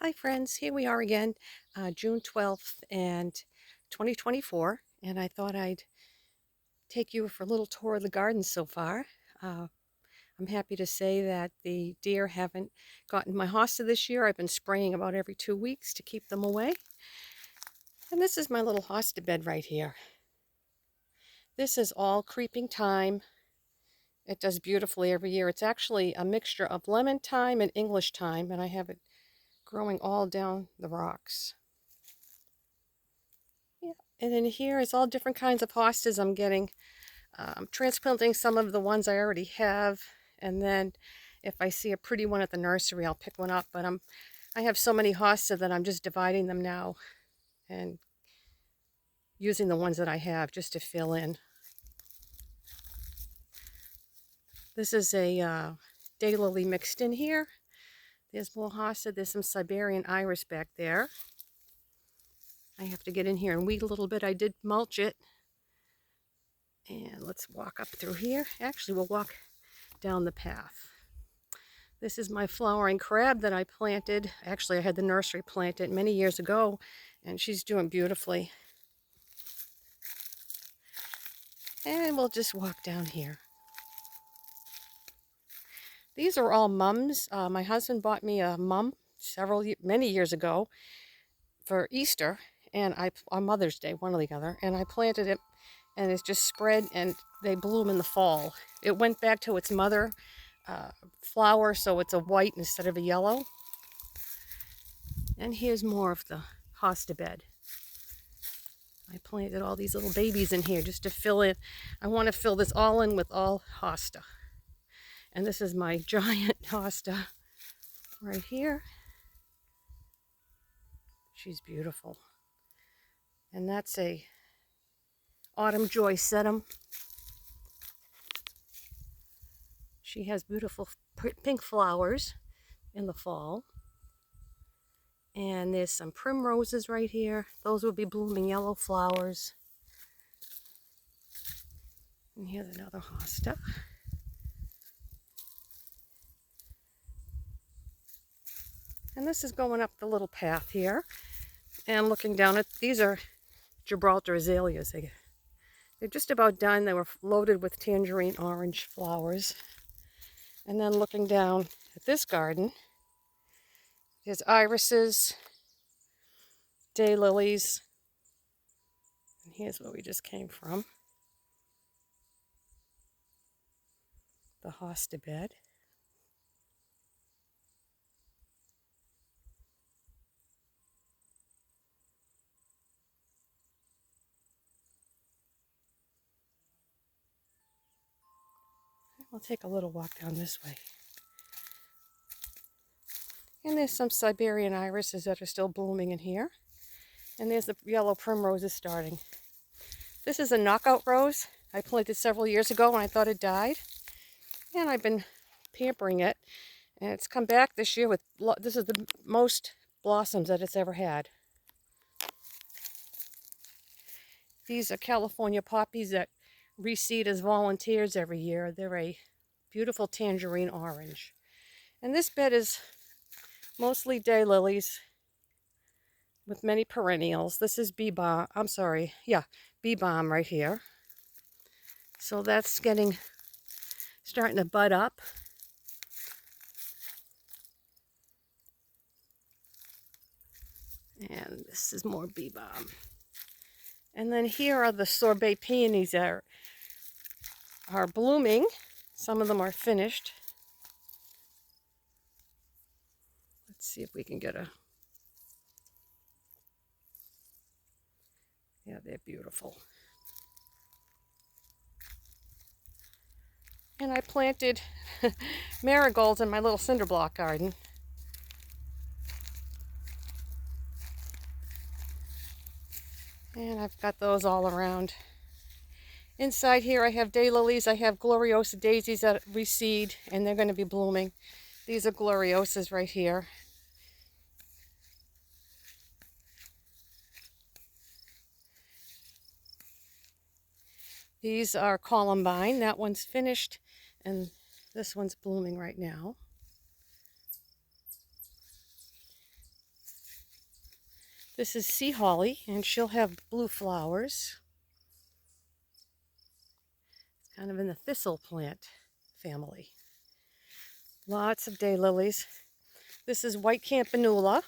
Hi friends, here we are again, June 12th and 2024, and I thought I'd take you for a little tour of the garden so far. Uh, I'm happy to say that the deer haven't gotten my hosta this year. I've been spraying about every 2 weeks to keep them away. And this is my little hosta bed right here. This is all creeping thyme. It does beautifully every year. It's actually a mixture of lemon thyme and English thyme, and I have it growing all down the rocks. Yeah. And in here is all different kinds of hostas I'm getting. I'm transplanting some of the ones I already have, and then if I see a pretty one at the nursery, I'll pick one up. But I have so many hosta that I'm just dividing them now and using the ones that I have just to fill in. This is a daylily mixed in here. There's more hosta. There's some Siberian iris back there. I have to get in here and weed a little bit. I did mulch it. And let's walk up through here. Actually, we'll walk down the path. This is my flowering crab that I planted. Actually, I had the nursery planted many years ago, and she's doing beautifully. And we'll just walk down here. These are all mums. My husband bought me a mum many years ago for Easter, and on Mother's Day, one or the other, and I planted it, and it's just spread, and they bloom in the fall. It went back to its mother flower, so it's a white instead of a yellow. And here's more of the hosta bed. I planted all these little babies in here just to fill in. I want to fill this all in with all hosta. And this is my giant hosta right here. She's beautiful. And that's a autumn joy sedum. She has beautiful pink flowers in the fall. And there's some primroses right here. Those will be blooming yellow flowers. And here's another hosta. And this is going up the little path here. And looking down at, these are Gibraltar azaleas. They're just about done. They were loaded with tangerine orange flowers. And then looking down at this garden, there's irises, daylilies, and here's where we just came from, the hosta bed. We'll take a little walk down this way. And there's some Siberian irises that are still blooming in here. And there's the yellow primroses starting. This is a knockout rose I planted several years ago and I thought it died. And I've been pampering it. And it's come back this year with, this is the most blossoms that it's ever had. These are California poppies that reseed as volunteers every year. They're a beautiful tangerine orange. And this bed is mostly daylilies with many perennials. This is bee balm right here. So that's starting to bud up. And this is more bee balm. And then here are the sorbet peonies that are blooming. Some of them are finished. Let's see if we can get yeah, they're beautiful. And I planted marigolds in my little cinder block garden. And I've got those all around. Inside here I have daylilies. I have gloriosa daisies that reseed and they're going to be blooming. These are gloriosas right here. These are columbine. That one's finished and this one's blooming right now. This is sea holly, and she'll have blue flowers. It's kind of in the thistle plant family. Lots of daylilies. This is white campanula.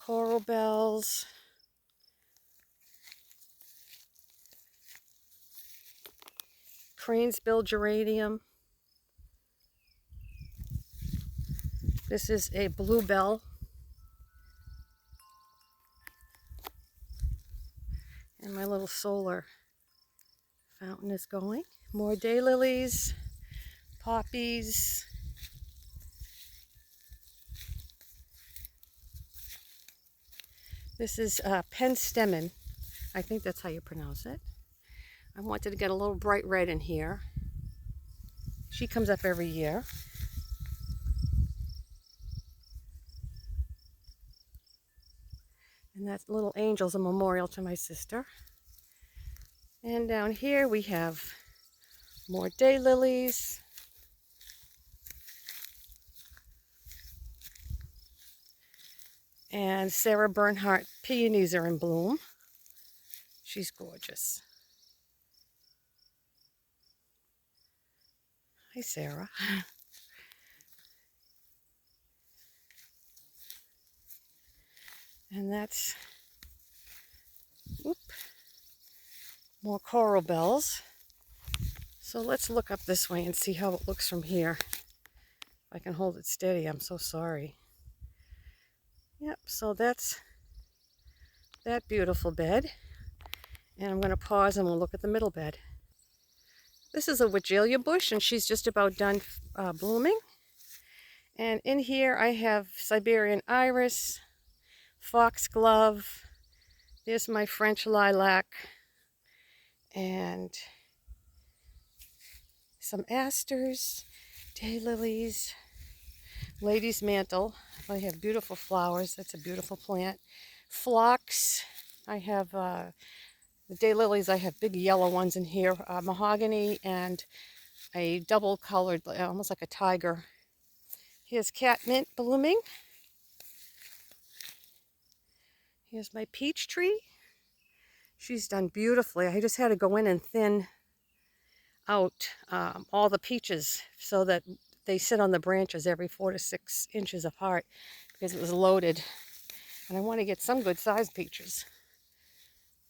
Coral bells. Cranesbill geranium. This is a bluebell. And my little solar fountain is going. More daylilies, poppies. This is penstemon. I think that's how you pronounce it. I wanted to get a little bright red in here. She comes up every year. And that little angel's a memorial to my sister. And down here we have more daylilies. And Sarah Bernhardt peonies are in bloom. She's gorgeous. Hi, Sarah. And that's, more coral bells. So let's look up this way and see how it looks from here. If I can hold it steady, I'm so sorry. Yep, so that's that beautiful bed. And I'm going to pause and we'll look at the middle bed. This is a Weigela bush, and she's just about done blooming. And in here I have Siberian iris, foxglove. There's my French lilac, and some asters, daylilies, lady's mantle. I have beautiful flowers. That's a beautiful plant. Phlox. I have the daylilies. I have big yellow ones in here. Mahogany and a double colored, almost like a tiger. Here's catmint blooming. Here's my peach tree. She's done beautifully. I just had to go in and thin out all the peaches so that they sit on the branches every 4 to 6 inches apart because it was loaded. And I want to get some good sized peaches.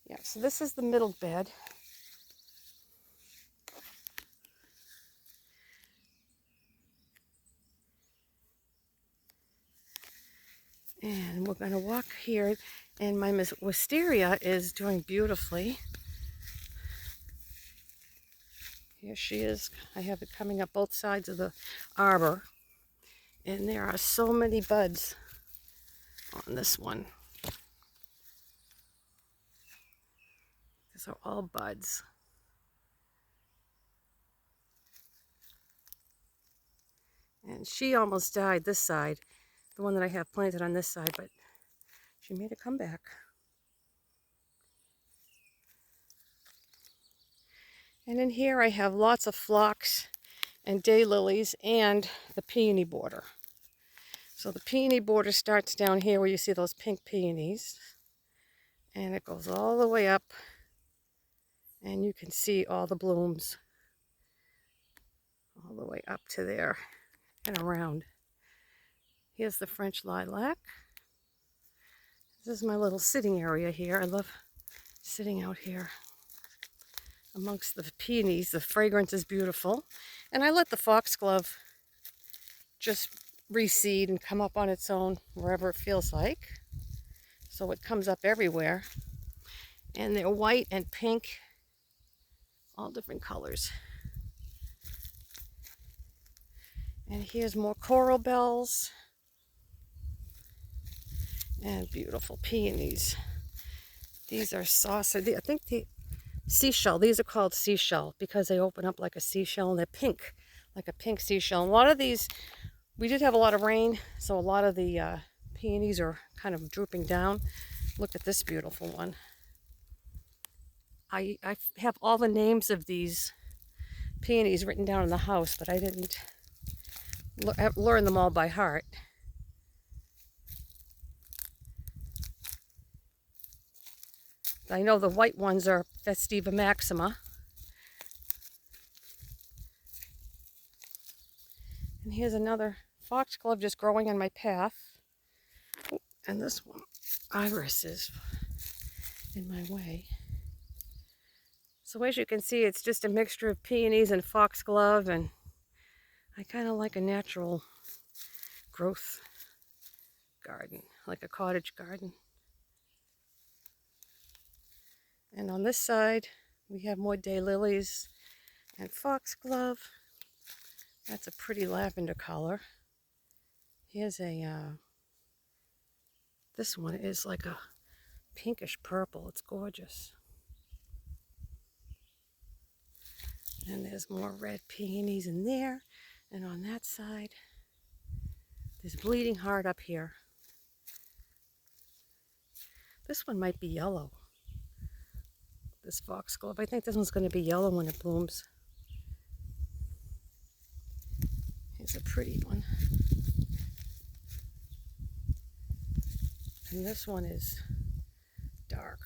Yeah, so this is the middle bed. And we're going to walk here, and my Miss Wisteria is doing beautifully. Here she is. I have it coming up both sides of the arbor. And there are so many buds on this one. These are all buds. And she almost died this side, the one that I have planted on this side, but she made a comeback. And in here I have lots of phlox and daylilies and the peony border. So the peony border starts down here where you see those pink peonies, and it goes all the way up, and you can see all the blooms all the way up to there and around. Here's the French lilac. This is my little sitting area here. I love sitting out here amongst the peonies. The fragrance is beautiful. And I let the foxglove just reseed and come up on its own wherever it feels like. So it comes up everywhere. And they're white and pink, all different colors. And here's more coral bells and beautiful peonies. These are saucer. I think the seashell. These are called seashell because they open up like a seashell, and they're pink, like a pink seashell. And a lot of these, we did have a lot of rain, so a lot of the peonies are kind of drooping down. Look at this beautiful one. I have all the names of these peonies written down in the house, but I didn't learn them all by heart. I know the white ones are Festiva Maxima. And here's another foxglove just growing on my path. And this one, iris, is in my way. So as you can see, it's just a mixture of peonies and foxglove, and I kind of like a natural growth garden, like a cottage garden. And on this side, we have more daylilies and foxglove. That's a pretty lavender color. Here's this one is like a pinkish purple. It's gorgeous. And there's more red peonies in there. And on that side, there's bleeding heart up here. This one might be yellow. This foxglove. I think this one's going to be yellow when it blooms. Here's a pretty one. And this one is dark.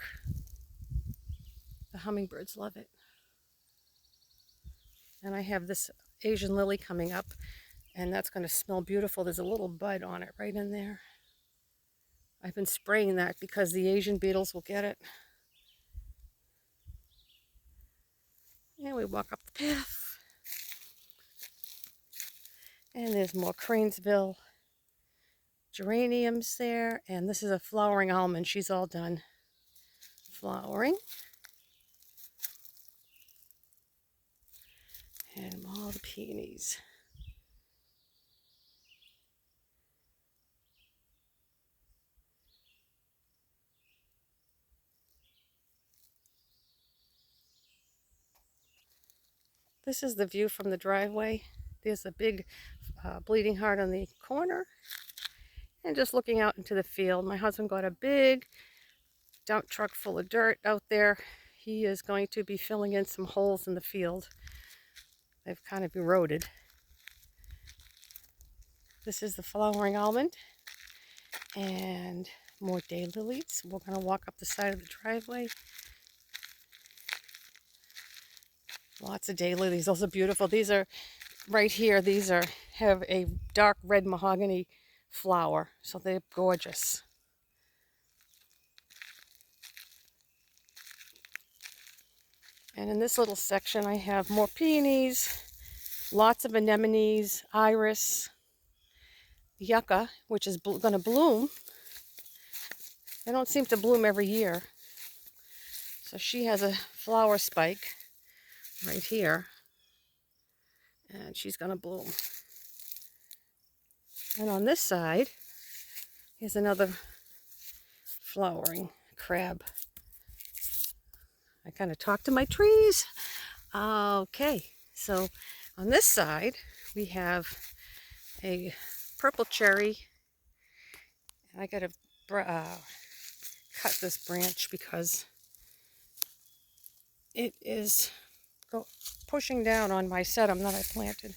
The hummingbirds love it. And I have this Asian lily coming up, and that's going to smell beautiful. There's a little bud on it right in there. I've been spraying that because the Asian beetles will get it. And we walk up the path. And there's more Cranesville geraniums there. And this is a flowering almond. She's all done flowering. And all the peonies. This is the view from the driveway. There's a big bleeding heart on the corner. And just looking out into the field, my husband got a big dump truck full of dirt out there. He is going to be filling in some holes in the field. They've kind of eroded. This is the flowering almond and more daylilies. We're going to walk up the side of the driveway. Lots of daylilies. Those are beautiful. These are right here. These have a dark red mahogany flower, so they're gorgeous. And in this little section, I have more peonies, lots of anemones, iris, yucca, which is going to bloom. They don't seem to bloom every year. So she has a flower spike right here, and she's going to bloom. And on this side, here's another flowering crab. I kind of talk to my trees. Okay, so on this side, we have a purple cherry. I got to cut this branch because it is pushing down on my sedum that I planted.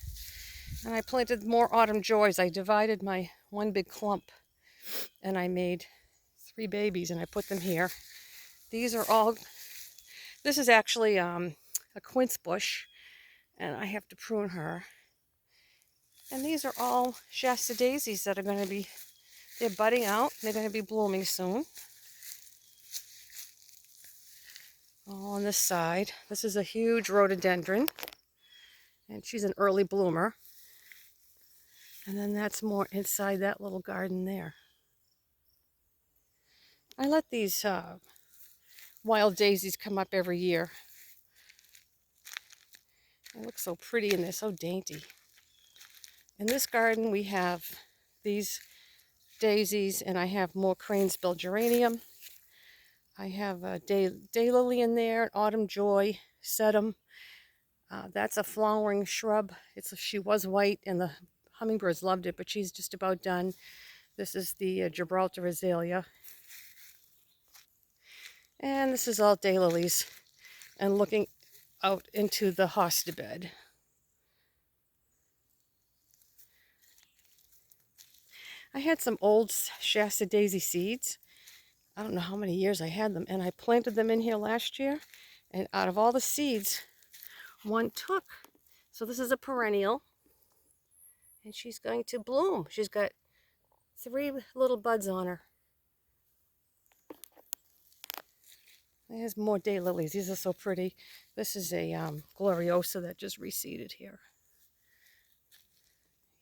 And I planted more autumn joys. I divided my one big clump and I made 3 babies and I put them here. These are all, this is actually a quince bush and I have to prune her. And these are all Shasta daisies that are going to be, they're budding out. They're going to be blooming soon. All on this side. This is a huge rhododendron. And she's an early bloomer. And then that's more inside that little garden there. I let these wild daisies come up every year. They look so pretty and they're so dainty. In this garden we have these daisies and I have more Cranesville geranium. I have a daylily in there, autumn joy, sedum. That's a flowering shrub. She was white and the hummingbirds loved it, but she's just about done. This is the Gibraltar azalea. And this is all daylilies and looking out into the hosta bed. I had some old Shasta daisy seeds. I don't know how many years I had them, and I planted them in here last year. And out of all the seeds, one took. So this is a perennial, and she's going to bloom. She's got 3 little buds on her. There's more daylilies. These are so pretty. This is a gloriosa that just reseeded here.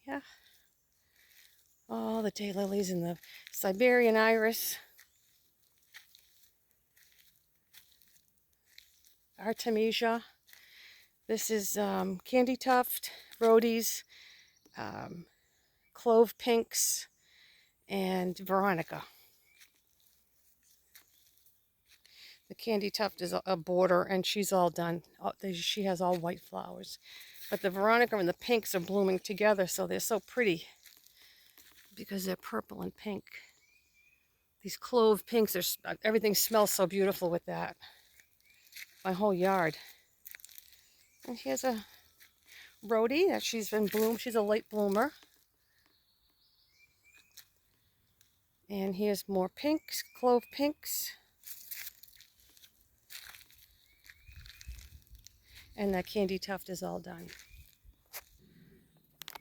Yeah. All the daylilies and the Siberian iris. Artemisia. This is candy tuft, rhodies, clove pinks, and veronica. The candy tuft is a border, and she's all done. She has all white flowers. But the veronica and the pinks are blooming together, so they're so pretty because they're purple and pink. These clove pinks, everything smells so beautiful with that. My whole yard. And here's a rhodie that she's been bloomed. She's a late bloomer. And here's more pinks, clove pinks. And that candy tuft is all done.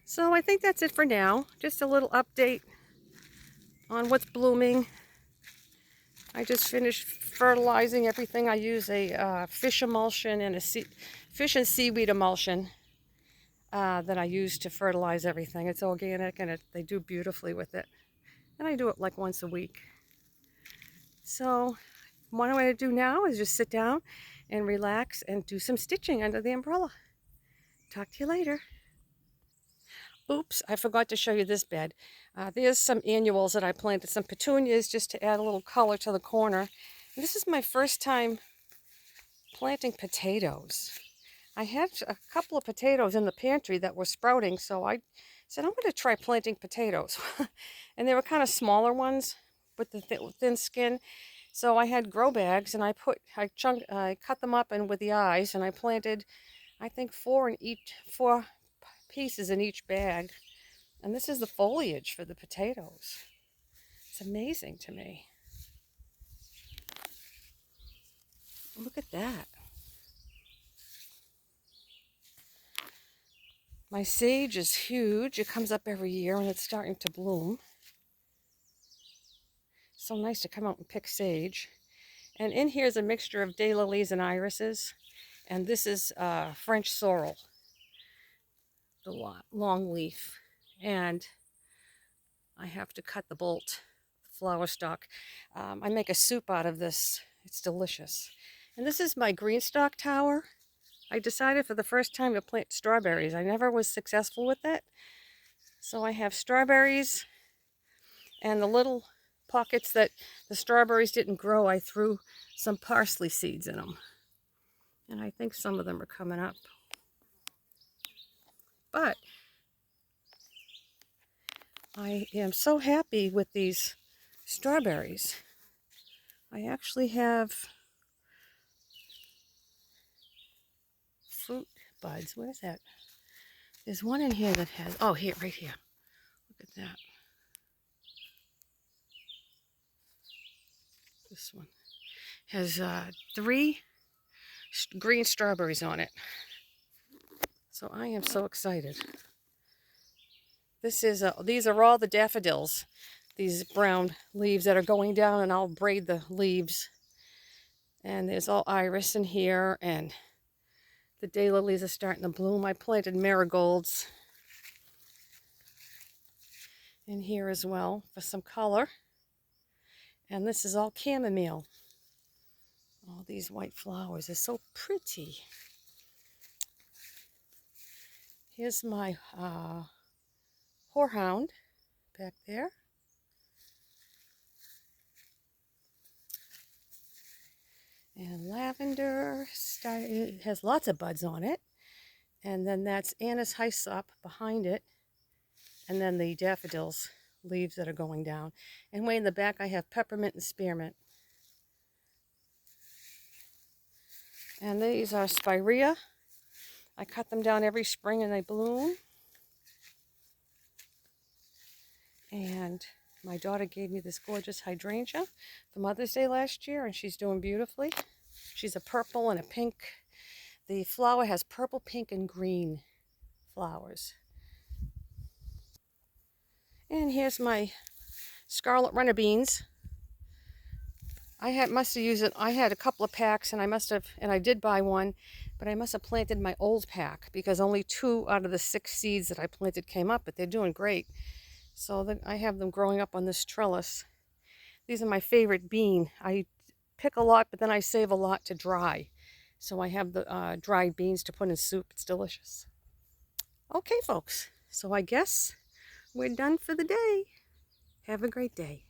So I think that's it for now. Just a little update on what's blooming. I just finished fertilizing everything. I use a fish emulsion and a fish and seaweed emulsion that I use to fertilize everything. It's organic, and they do beautifully with it. And I do it like once a week. So what I'm going to do now is just sit down and relax and do some stitching under the umbrella. Talk to you later. Oops, I forgot to show you this bed. There's some annuals that I planted, some petunias just to add a little color to the corner. And this is my first time planting potatoes. I had a couple of potatoes in the pantry that were sprouting, so I said I'm going to try planting potatoes. And they were kind of smaller ones with the thin skin. So I had grow bags, and I cut them up and with the eyes, and I planted, I think, 4 pieces in each bag. And this is the foliage for the potatoes. It's amazing to me. Look at that. My sage is huge. It comes up every year, and it's starting to bloom. So nice to come out and pick sage. And in here is a mixture of daylilies and irises. And this is French sorrel, the long leaf. And I have to cut the bolt, the flower stalk. I make a soup out of this. It's delicious. And this is my green stalk tower. I decided for the first time to plant strawberries. I never was successful with it. So I have strawberries, and the little pockets that the strawberries didn't grow, I threw some parsley seeds in them. And I think some of them are coming up. But I am so happy with these strawberries. I actually have fruit buds. What is that? There's one in here that has, oh, here, right here. Look at that. This one has 3 green strawberries on it. So I am so excited. These are all the daffodils. These brown leaves that are going down, and I'll braid the leaves. And there's all iris in here, and the daylilies are starting to bloom. I planted marigolds in here as well for some color. And this is all chamomile. All these white flowers are so pretty. Here's my horehound back there. And lavender, it has lots of buds on it. And then that's Anise hyssop behind it. And then the daffodils leaves that are going down. And way in the back I have peppermint and spearmint. And these are spirea. I cut them down every spring and they bloom. And my daughter gave me this gorgeous hydrangea for Mother's Day last year, and she's doing beautifully. She's a purple and a pink. The flower has purple, pink, and green flowers. And here's my scarlet runner beans. Must have used it. I had a couple of packs, and I did buy one, but I must have planted my old pack because only 2 out of the 6 seeds that I planted came up, but they're doing great. So I have them growing up on this trellis. These are my favorite bean. I pick a lot, but then I save a lot to dry. So I have the dried beans to put in soup. It's delicious. Okay, folks. So I guess we're done for the day. Have a great day.